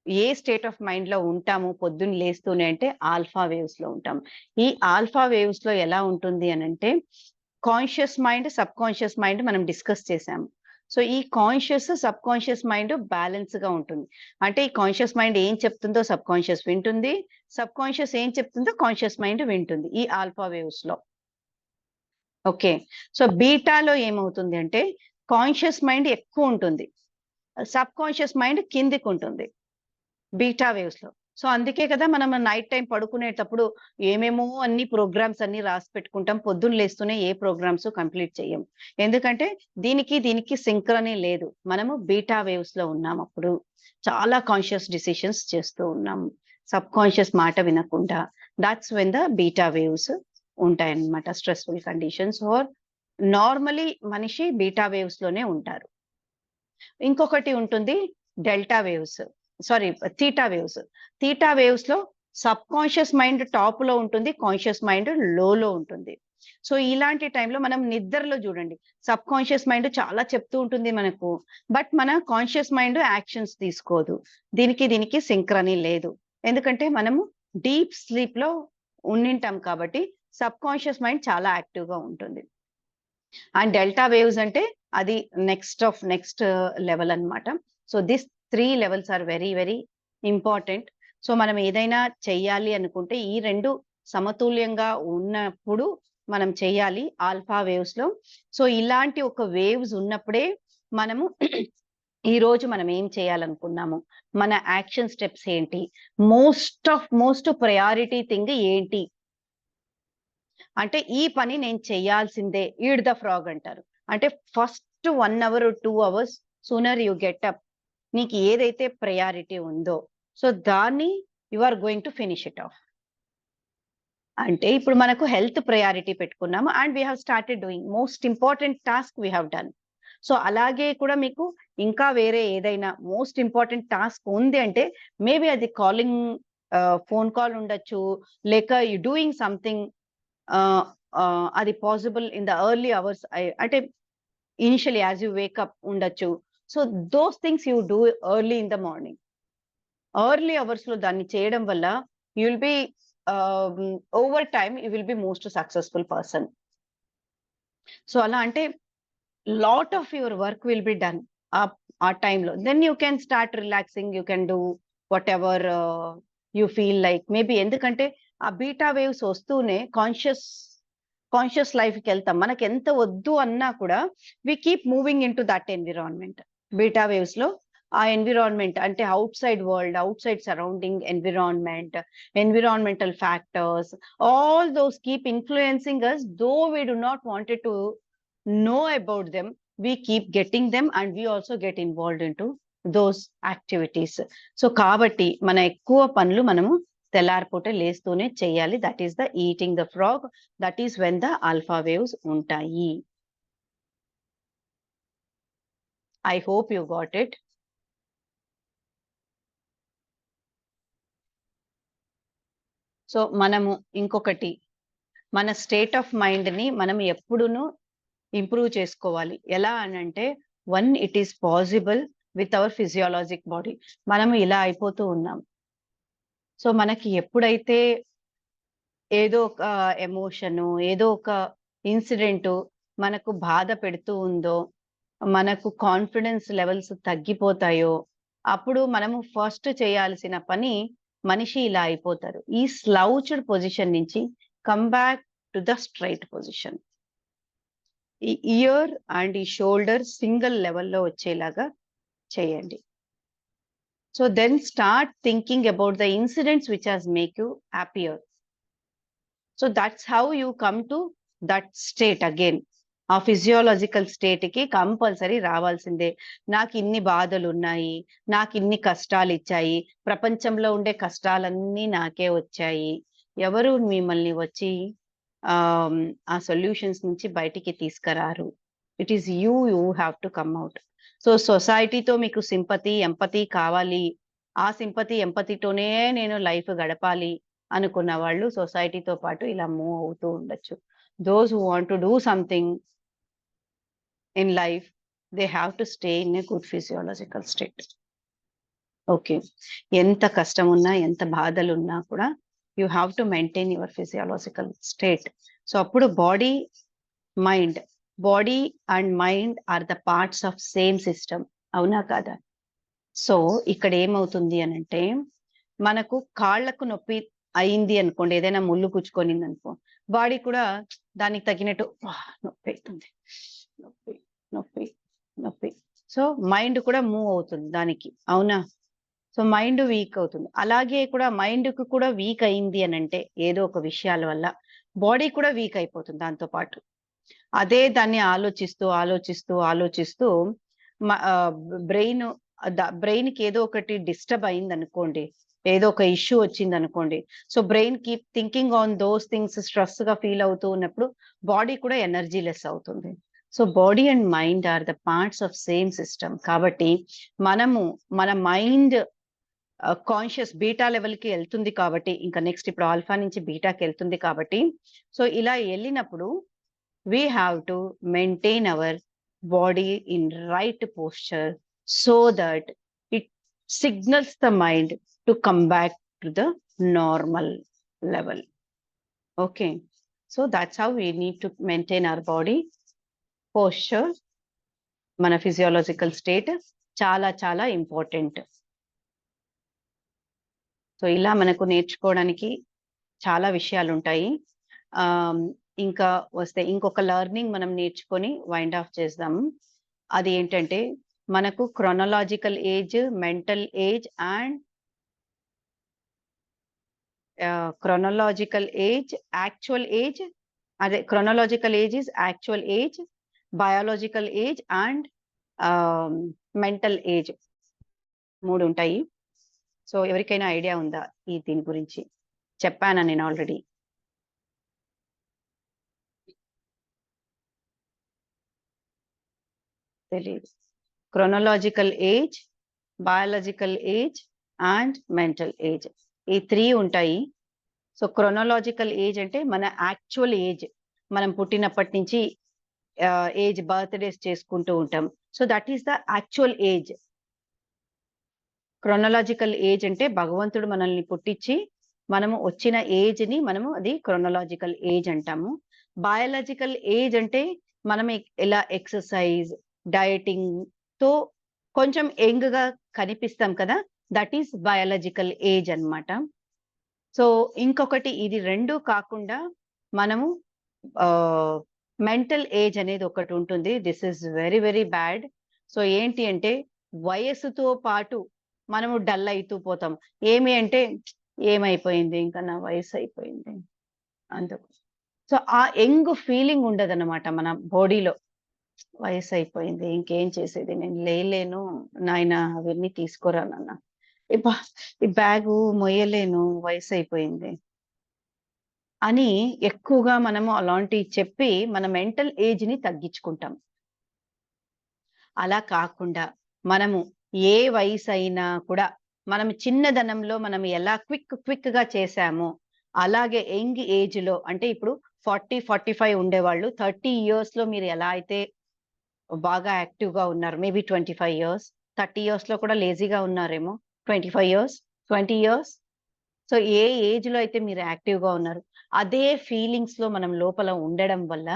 ఏ స్టేట్ ఆఫ్ మైండ్‌లో ఉంటాము పొద్దున్న లేస్తూనే అంటే ఆల్ఫా వేవ్స్‌లో ఉంటాం. ఈ ఆల్ఫా వేవ్స్‌లో ఎలా ఉంటుంది అనంటే కాన్షియస్ మైండ్, సబ్‌కాన్షియస్ మైండ్ మనం డిస్కస్ చేసాము. సో, ఈ కాన్షియస్, సబ్‌కాన్షియస్ మైండ్ బ్యాలెన్స్‌గా ఉంటుంది. అంటే ఈ కాన్షియస్ మైండ్ ఏం చెప్తుందో సబ్‌కాన్షియస్ వింటుంది. సబ్‌కాన్షియస్ ఏం చెప్తుందో కాన్షియస్ మైండ్ వింటుంది. ఈ ఆల్ఫా వేవ్స్‌లో. ఓకే. సో, బీటాలో ఏమవుతుంది అంటే కాన్షియస్ మైండ్ ఎక్కువుంటుంది. సబ్‌కాన్షియస్ మైండ్ కిందకుంటుంది. బీటా వేవ్స్‌లో. సో, అందుకే కదా మనం నైట్ టైమ్ పడుకునేటప్పుడు ఏమేమో అన్ని ప్రోగ్రామ్స్ అన్నీ రాసి పెట్టుకుంటాం. పొద్దున్న లేస్తూనే ఏ ప్రోగ్రామ్స్ కంప్లీట్ చెయ్యం. ఎందుకంటే దీనికి సింక్రనీ లేదు. మనము బీటా వేవ్స్‌లో ఉన్నామప్పుడు. చాలా కాన్షియస్ డెసిషన్స్ చేస్తూ ఉన్నాము. సబ్‌కాన్షియస్ మాట వినకుండా. Thoughts when the beta waves ఉంటాయన్నమాట. స్ట్రెస్‌ఫుల్ కండిషన్స్ ఆర్ నార్మల్లీ మనిషి బీటా వేవ్స్‌లోనే ఉంటారు. ఇంకొకటి ఉంటుంది delta waves. Sorry theta waves. Theta వేవ్స్‌లో సబ్‌కాన్షియస్ మైండ్ టాప్‌లో ఉంటుంది. కాన్షియస్ మైండ్ లోలో ఉంటుంది. సో, ఇలాంటి టైంలో మనం నిద్రలో జూడండి. సబ్‌కాన్షియస్ మైండ్ చాలా చెప్తూ ఉంటుంది మనకు. బట్ మన కాన్షియస్ మైండ్ యాక్షన్స్ తీసుకోదు. దీనికి సింక్రనీ లేదు. ఎందుకంటే మనము డీప్ స్లీప్‌లో ఉండింటాం కాబట్టి సబ్‌కాన్షియస్ మైండ్ చాలా యాక్టివ్‌గా ఉంటుంది. అండ్ డెల్టా వేవ్స్ అంటే అది నెక్స్ట్ లెవెల్ అన్నమాట. So, this 3 levels are very important. So, మనం ఏదైనా చెయ్యాలి అనుకుంటే ఈ 2 సమతుల్యంగా ఉన్నప్పుడు మనం చెయ్యాలి ఆల్ఫా వేవ్స్‌లో. సో, ఇలాంటి ఒక వేవ్స్ ఉన్నప్పుడే మనము ఈరోజు మనం ఏం చేయాలనుకున్నాము? మన యాక్షన్ స్టెప్స్ ఏంటి? మోస్ట్ ప్రయారిటీ థింగ్ ఏంటి? అంటే ఈ పని నేను చేయాల్సిందే. ఈట్ ద ఫ్రాగ్ అంటారు. అంటే first 1 hour, 2 hours sooner you get up. నీకు ఏదైతే ప్రయారిటీ ఉందో, సో దాన్ని you are going to finish it off. అంటే ఇప్పుడు మనకు హెల్త్ ప్రయారిటీ పెట్టుకున్నాము. And we have started doing most important task we have done. So అలాగే కూడా మీకు ఇంకా వేరే ఏదైనా మోస్ట్ ఇంపార్టెంట్ టాస్క్ ఉంది అంటే మేబీ అది ఫోన్ కాల్ ఉండొచ్చు. లేక యూ డూయింగ్ సంథింగ్ ఆహ్, అది possible in the early hours అంటే initially as you wake up ఉండొచ్చు. So those things you do early in the morning. Early అవర్స్‌లో దాన్ని చేయడం వల్ల you will be over time you will be most successful person. So అలా అంటే lot of your work will be done ఆ టైంలో. Then you can start relaxing. You can do whatever you feel like. Maybe ఎందుకంటే ఆ బీటా వేవ్స్ వస్తూనే కాన్షియస్ లైఫ్‌కెళ్తాం. మనకెంత వద్దు అన్నా కూడా we keep moving into that environment. Beta వేవ్స్‌లో ఆ ఎన్విరాన్మెంట్ అంటే outside world, outside surrounding environment, environmental factors, all those keep influencing us, though we do not wanted to know about them, we keep getting them and we also get involved into those activities. So కాబట్టి మన ఎక్కువ పనులు మనము తెల్లారిపూట లేస్తూనే చేయాలి. That is the eating the frog. That is when the alpha waves ఉంటాయి. I hope you got it. So మనము ఇంకొకటి, మన స్టేట్ ఆఫ్ మైండ్ని మనం ఎప్పుడునూ ఇంప్రూవ్ చేసుకోవాలి. ఎలా అనంటే, one, it is possible with our physiologic body. మనము ఇలా అయిపోతూ ఉన్నాం. సో మనకి ఎప్పుడైతే ఏదో ఒక ఎమోషను, ఏదో ఒక ఇన్సిడెంటు మనకు బాధ పెడుతూ ఉందో, మనకు కాన్ఫిడెన్స్ లెవెల్స్ తగ్గిపోతాయో, అప్పుడు మనము ఫస్ట్ చేయాల్సిన పని, మనిషి ఇలా అయిపోతారు. ఈ స్లౌచ్డ్ పొజిషన్ నుంచి come back to the straight position. ఈ ఇయర్ అండ్ ఈ షోల్డర్ సింగిల్ లెవెల్లో వచ్చేలాగా చేయండి. So then start thinking about the incidents which has make you happier. So that's how you come to that state again. ఆ ఫిజియోలాజికల్ స్టేట్కి కంపల్సరీ రావాల్సిందే. నాకు ఇన్ని బాధలు ఉన్నాయి, నాకు ఇన్ని కష్టాలు ఇచ్చాయి, ప్రపంచంలో ఉండే కష్టాలన్నీ నాకే వచ్చాయి, ఎవరు మిమ్మల్ని వచ్చి ఆ సొల్యూషన్స్ నుంచి బయటికి తీసుకురారు. It is you have to come out. So సొసైటీతో మీకు సింపతి, ఎంపతి కావాలి. ఆ సింపతి, ఎంపతితోనే నేను లైఫ్ గడపాలి అనుకున్న వాళ్ళు సొసైటీతో పాటు ఇలా మూవ్ అవుతూ ఉండొచ్చు. Those who want to do something in life, they have to stay in a good physiological state. Okay, ఎంత కష్టం ఉన్నా, ఎంత బాధలు ఉన్నా కూడా you have to maintain your physiological state. So appudu body and mind are the parts of same system. avuna kada? So ikkada em avutundi anante, manaku kaalలకు నొప్పి అయింది అనుకోండి, ఏదైనా ముళ్ళు గుచ్చుకొనింది అనుకో, బాడీ కూడా దానికి తగినట్టు నొప్పి అవుతుంది, నొప్పి నొప్పి నొప్పి. సో మైండ్ కూడా మూవ్ అవుతుంది దానికి, అవునా? సో మైండ్ వీక్ అవుతుంది. అలాగే కూడా మైండ్కి కూడా వీక్ అయింది అని అంటే ఏదో ఒక విషయాల వల్ల బాడీ కూడా వీక్ అయిపోతుంది దాంతో పాటు. అదే దాన్ని ఆలోచిస్తూ ఆలోచిస్తూ ఆలోచిస్తూ బ్రెయిన్కి ఏదో ఒకటి డిస్టర్బ్ అయింది అనుకోండి, ఏదో ఒక ఇష్యూ వచ్చింది అనుకోండి, so brain keep thinking on those things, stress గా ఫీల్ అవుతూ ఉన్నప్పుడు బాడీ కూడా ఎనర్జీ లెస్ అవుతుంది. So body and mind are the parts of same system. కాబట్టి మనము మన మైండ్ కాన్షియస్ బీటా లెవెల్కి వెళ్తుంది కాబట్టి, ఇంకా నెక్స్ట్ ఇప్పుడు ఆల్ఫా నుంచి బీటాకి వెళ్తుంది కాబట్టి, సో ఇలా వెళ్ళినప్పుడు we have to maintain our body in right posture so that it signals the mind to come back to the normal level. Okay, so that's how we need to maintain our body posture. మన ఫిజియోలాజికల్ స్టేట్ చాలా చాలా ఇంపార్టెంట్. సో ఇలా మనకు నేర్చుకోవడానికి చాలా విషయాలు ఉంటాయి. ఇంకా వస్తే ఇంకొక లెర్నింగ్ మనం నేర్చుకొని వైండ్ ఆఫ్ చేద్దాము. అది ఏంటంటే, మనకు chronological age, mental age and chronological age, actual age, అదే chronological age is actual age, biological age and mental age, 3 ఉంటాయి. సో ఎవరికైనా ఐడియా ఉందా ఈ దీని గురించి? చెప్పానా నేను ఆల్రెడీ? తెలియదు. Chronological age, biological age and mental age, ఈ 3 ఉంటాయి. సో క్రొనలాజికల్ ఏజ్ అంటే మన యాక్చువల్ ఏజ్, మనం పుట్టినప్పటి నుంచి ఏజ్, బర్త్డేస్ చేసుకుంటూ ఉంటాం. So that is the actual age. Chronological age అంటే భగవంతుడు మనల్ని పుట్టించి మనము వచ్చిన ఏజ్ని మనము అది క్రొనలాజికల్ ఏజ్ అంటాము. బయాలజికల్ ఏజ్ అంటే మనం ఎలా ఎక్సర్సైజ్, డయటింగ్ తో కొంచెం యంగ్ గా కనిపిస్తాం కదా, దట్ ఈస్ బయాలజికల్ ఏజ్ అన్నమాట. సో ఇంకొకటి, ఇది 2 కాకుండా మనము మెంటల్ ఏజ్ అనేది ఒకటి ఉంటుంది. This is very very bad. So ఏంటి అంటే, వయస్సుతో పాటు మనము డల్ అవుతూ పోతాం. ఏమి అంటే, ఏమైపోయింది, ఇంకా నా వయసు అయిపోయింది అందుకు. సో ఆ యంగ్ ఫీలింగ్ ఉండదన్నమాట మన బాడీలో. వయసయిపోయింది. ఇంకేం చేసేది? నేను లేలేను. నాయనా అవన్నీ తీసుకురా నాన్న. ఇబ్బా! ఈ బ్యాగు మొయ్యలేను. వయసయిపోయింది. అని ఎక్కువగా మనము అలాంటివి చెప్పి మన మెంటల్ ఏజ్‌ని తగ్గించుకుంటాం. అలా కాకుండా మనము ఏ వయసైనా కూడా మనం చిన్నదనంలో మనం ఎలా క్విక్‌గా చేశామో, అలాగే యంగ్ ఏజ్‌లో అంటే ఇప్పుడు 40, 45 ఉండేవాళ్ళు 30 ఇయర్స్‌లో మీరు ఎలా అయితే బాగా యాక్టివ్‌గా ఉన్నారు. మేబీ 25 ఇయర్స్, 30 ఇయర్స్‌లో కూడా లేజీగా ఉన్నారేమో. 25 ఇయర్స్, 20 ఇయర్స్. సో, ఏ ఏజ్‌లో అయితే మీరు యాక్టివ్‌గా ఉన్నారు, అదే ఫీలింగ్స్‌లో మనం లోపల ఉండడం వల్ల,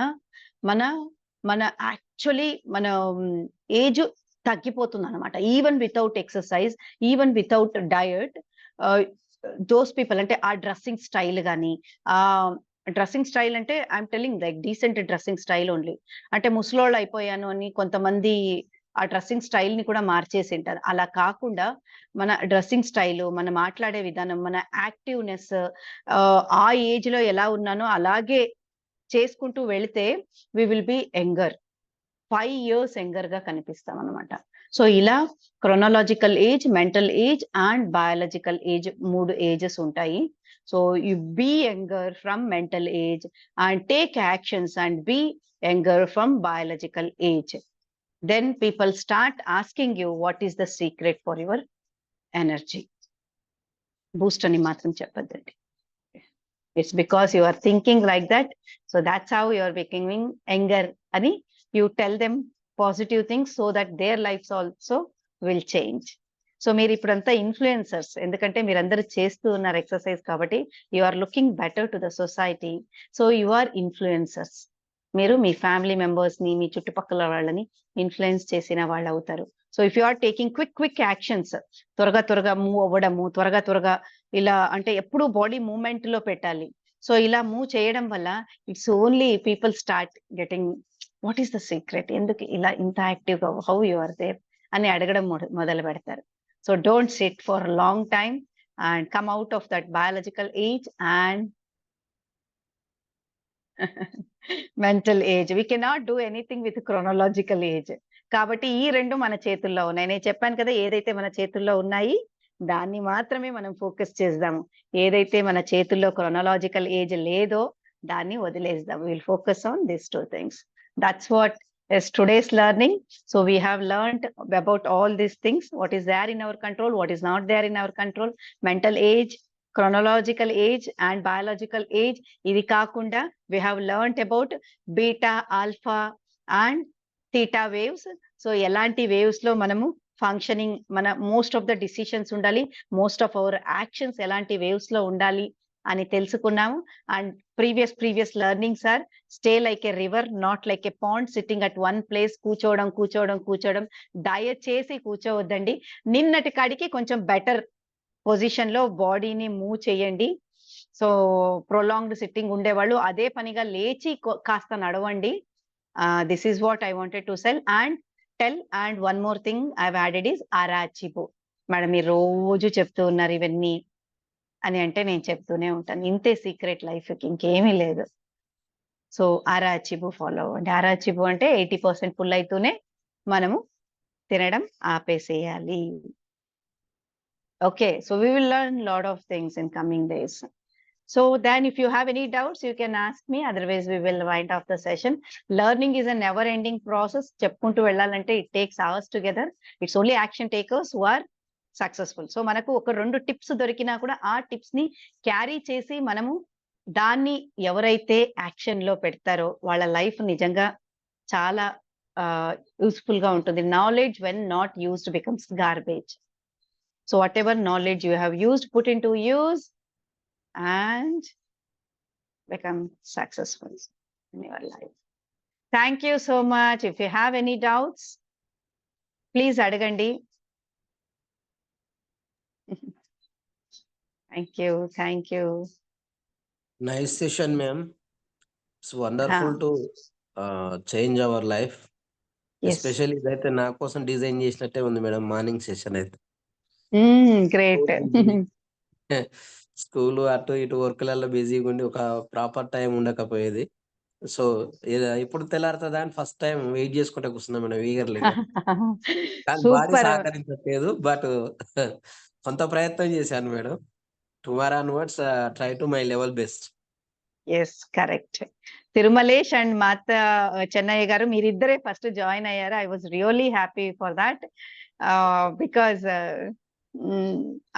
మన మన యాక్చువల్లీ మన ఏజ్ తగ్గిపోతుందనమాట. Even without exercise, even without diet ah, those people అంటే ఆ డ్రెస్సింగ్ స్టైల్ గాని, డ్రెస్సింగ్ స్టైల్ అంటే I'm telling like decent dressing style only. అంటే ముసలోళ్ళయిపోయాను అని కొంతమంది ఆ డ్రెస్సింగ్ స్టైల్‌ని కూడా మార్చేసింటారు. అలా కాకుండా మన డ్రెస్సింగ్ స్టైలు, మనం మాట్లాడే విధానం, మన యాక్టివ్‌నెస్ ఆ ఏజ్‌లో ఎలా ఉన్నానో అలాగే చేసుకుంటూ వెళితే we will be younger. 5 years యంగర్‌గా కనిపిస్తామనమాట. సో, ఇలా chronological age, mental age and biological age 3 ages ఉంటాయి. So, you be younger from mental age and take actions and be younger from biological age. Then people start asking you what is the secret for your energy. Boost అని మాత్రం చెప్పొద్దండి. It's because you are thinking like that. So that's how you are becoming younger. Ani, you tell them positive things so that their lives also will change. So మీరు ఇప్పుడంతా ఇన్‌ఫ్లుయెన్సర్స్. ఎందుకంటే మీరందరూ చేస్తూ ఉన్నారు ఎక్సర్‌సైజ్ కాబట్టి you are looking better to the society. So you are influencers. మీరు మీ ఫ్యామిలీ మెంబర్స్‌ని, మీ చుట్టుపక్కల వాళ్ళని ఇన్‌ఫ్లుయెన్స్ చేసిన వాళ్ళవుతారు. So if you are taking quick actions, త్వరగా మూవ్ అవ్వడము, త్వరగా ఇలా అంటే ఎప్పుడూ బాడీ మూవ్‌మెంట్‌లో పెట్టాలి. సో ఇలా మూవ్ చేయడం వల్ల it's only people start getting what is the secret? ఎందుకు ఇలా ఇంత యాక్టివ్‌గా హౌ యూ ఆర్ దేర్? అని అడగడం మొదలుపెడతారు. So don't sit for long time and come out of that biological age and mental age. We cannot do anything with chronological age. కాబట్టి ఈ 2 మన చేతుల్లో ఉన్నాయి. నేను చెప్పాను కదా! ఏదైతే మన చేతుల్లో ఉన్నాయి, దాన్ని మాత్రమే మనం ఫోకస్ చేద్దాము. ఏదైతే మన చేతుల్లో క్రోనోలాజికల్ ఏజ్ లేదో, దాన్ని వదిలేద్దాం. We will focus on these 2 things. That's what is today's learning. So we have learned about all these things, what is there in our control, what is not there in our control, mental age, chronological age and biological age. Idi kaakunda we have learnt about beta, alpha and theta waves. So elanti waves lo manamu functioning mana most of the decisions undali, most of our actions elanti waves lo undali అని తెలుసుకున్నాము. And previous learnings are stay like a river, not like a pond sitting at one place. కూర్చోవడం. దయచేసి కూర్చోవద్దండి. నిన్నటి కాడికి కొంచెం బెటర్ పొజిషన్‌లో బాడీని మూవ్ చేయండి. సో, ప్రొలాంగ్డ్ సిట్టింగ్ ఉండేవాళ్ళు అదే పనిగా లేచి కాస్త నడవండి. This is what I wanted to tell. And one more thing I have added is అరాచిబో. మేడం మీరు రోజు చెప్తూ ఉన్నారు ఇవన్నీ అని అంటే నేను చెప్తూనే ఉంటాను. ఇంతే సీక్రెట్ లైఫ్‌కి ఇంకేమీ లేదు. సో, అరాచిబు ఫాలో అవ్వండి. అరాచిబు అంటే 80% ఫుల్ అయితూనే మనము తినడం ఆపేసేయాలి. Okay. So, we will learn lot of things in coming days. So, then if you have any doubts you can ask me. Otherwise we will wind up the session. Learning is a never ending process. చెప్పుకుంటూ వెళ్ళాలంటే it takes hours together. It's only action takers who are successful. So, మనకు ఒక 2 టిప్స్ దొరికినా కూడా ఆ టిప్స్‌ని క్యారీ చేసి మనము దాన్ని ఎవరైతే యాక్షన్‌లో పెడతారో వాళ్ళ లైఫ్ నిజంగా చాలా యూజ్‌ఫుల్‌గా ఉంటుంది. Knowledge when not used becomes garbage. So, whatever knowledge you have used put into use and become successful in your life. Thank you so much. If you have any doubts, please adagandi. Thank you. Nice session, ma'am. It's wonderful to change our life. Yes. Especially ఇదైతే నా కోసం డిజైన్ చేసినట్టే ఉంది మేడం మార్నింగ్ సెషన్ అయితే. Great. స్కూల్ అటు ఇటు వర్క్లలో బిజీగా ఉండి ఒక ప్రాపర్ టైం ఉండకపోయేది. సో ఎప్పుడు తెల్లారుతుందా అని ఫస్ట్ టైం వెయిట్ చేసుకుంటే కూర్చున్నాం మేడం ఈగర్లీగా. కానీ బాడీ సూపర్. సహకరించట్లేదు. బట్ కొంత ప్రయత్నం చేశాను madam. Tomorrow onwards try to my level best. Yes, correct. Tirumalesh and Matha Chennaiah గారు మీరిద్దరే ఫస్ట్ జాయిన్ అయ్యారు. I was really happy for that. Because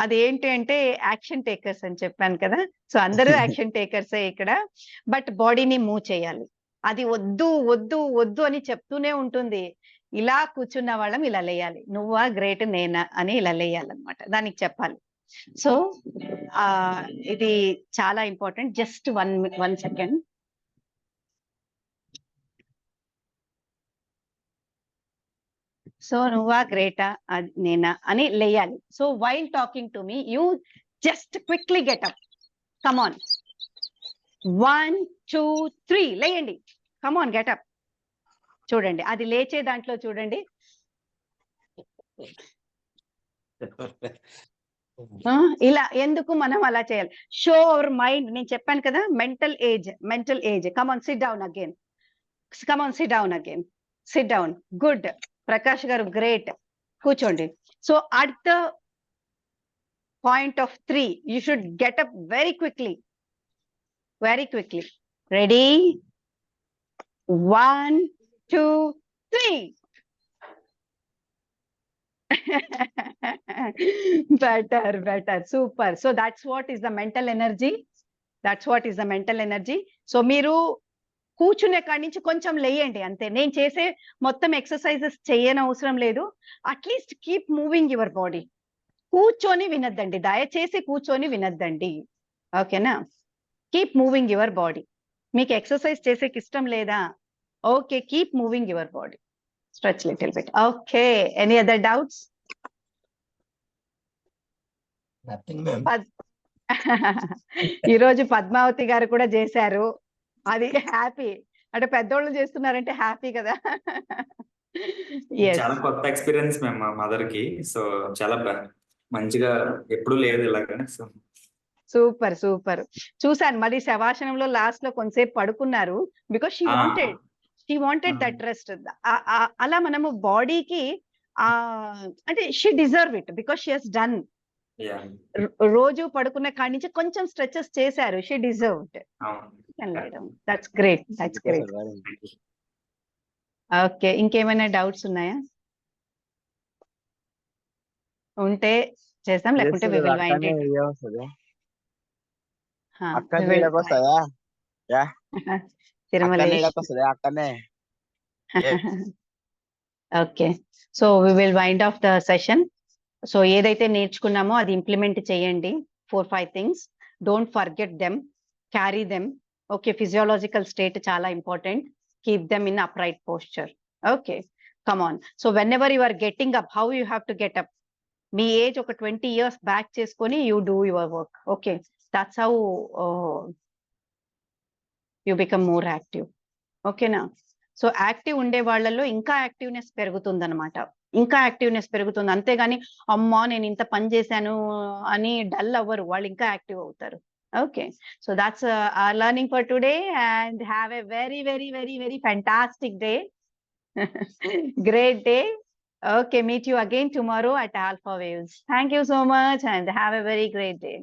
అదేంటి అంటే యాక్షన్ టేకర్స్ అని చెప్పాను కదా. సో అందరూ యాక్షన్ టేకర్సే ఇక్కడ. బట్ బాడీని మూవ్ చేయాలి. అది వద్దు వద్దు వద్దు అని చెప్తూనే ఉంటుంది. ఇలా కూర్చున్న వాళ్ళం ఇలా లేయాలి. నువ్వా గ్రేట్ నేనా అని ఇలా లేయాలన్నమాట. దానికి చెప్పాలి. సో ఇది చాలా important. Just one second. So నువ్వా గ్రేటా నేనా అని లేయాలి. So while talking to me you just quickly get up. Come on, 1 2 3 లేయండి. Come on, get up. చూడండి అది లేచే దాంట్లో చూడండి. ఇలా ఎందుకు మనం అలా చేయాలి? Show our mind. నేను చెప్పాను కదా, mental age. Come on, SIT down again. Come on, SIT down again. SIT down. Good. Prakash గారు గ్రేట్. కూర్చోండి. So at the point of 3 you should get up very quickly. Ready? 1 2 3. better, super. So that's what is the mental energy. So మీరు కూర్చునే కాడి నుంచి కొంచెం లేయండి అంతే. నేను చేసే మొత్తం ఎక్సర్సైజెస్ చేయనవసరం లేదు. At least keep moving your body. కూర్చొని వినొద్దండి, దయచేసి కూర్చొని వినొద్దండి. ఓకేనా? Keep moving your body. మీకు ఎక్సర్సైజ్ చేసేకి ఇష్టం లేదా? Okay, keep moving your body. Stretch little bit. Okay. Any other doubts? Nothing, ma'am. ఈరోజు పద్మావతి గారు కూడా చేశారు. అది హ్యాపీ. అంటే పెద్దోళ్ళు చేస్తున్నారంటే హ్యాపీ కదా. చాలా కొత్త ఎక్స్పీరియన్స్ మేము మా మదర్ కి. సో చాలా మంచిగా ఎప్పుడు లేదు ఇలాగా. So super. చూసాను మరి శవాసనంలో లాస్ట్ లో కొంతసేపు పడుకున్నారు. Because she wanted that rest. అలా మనము బాడీకి అంటే she deserve it because she has done. రోజు పడుకున్న కాడి నుంచి కొంచెం స్ట్రెచెస్ చేశారు. She deserved. That's great. Okay, ఇంకేమైనా డౌట్స్ ఉన్నాయా? ఉంటే చేస్తాం, లేకుంటే we will wind it. Okay, so we will wind off the session. So ఏదైతే నేర్చుకున్నామో అది ఇంప్లిమెంట్ చేయండి. 4-5 things. Don't forget them, carry them. Okay, physiological state చాలా important. Keep them in upright posture. Okay, come on. So whenever you are getting up, how you have to get up? మీ ఏజ్ ఒక 20 years బ్యాక్ చేసుకొని you do your work. Okay, that's how you become more active. ఓకేనా? సో యాక్టివ్ ఉండే వాళ్ళలో ఇంకా యాక్టివ్నెస్ పెరుగుతుంది. అంతేగాని అమ్మా నేను ఇంత పని చేశాను అని డల్ అవ్వరు. వాళ్ళు ఇంకా యాక్టివ్ అవుతారు. Okay, so that's our learning for today, and have a very very very very fantastic day. Great day. Okay, meet you again tomorrow at Alpha Waves. Thank you so much and have a very great day.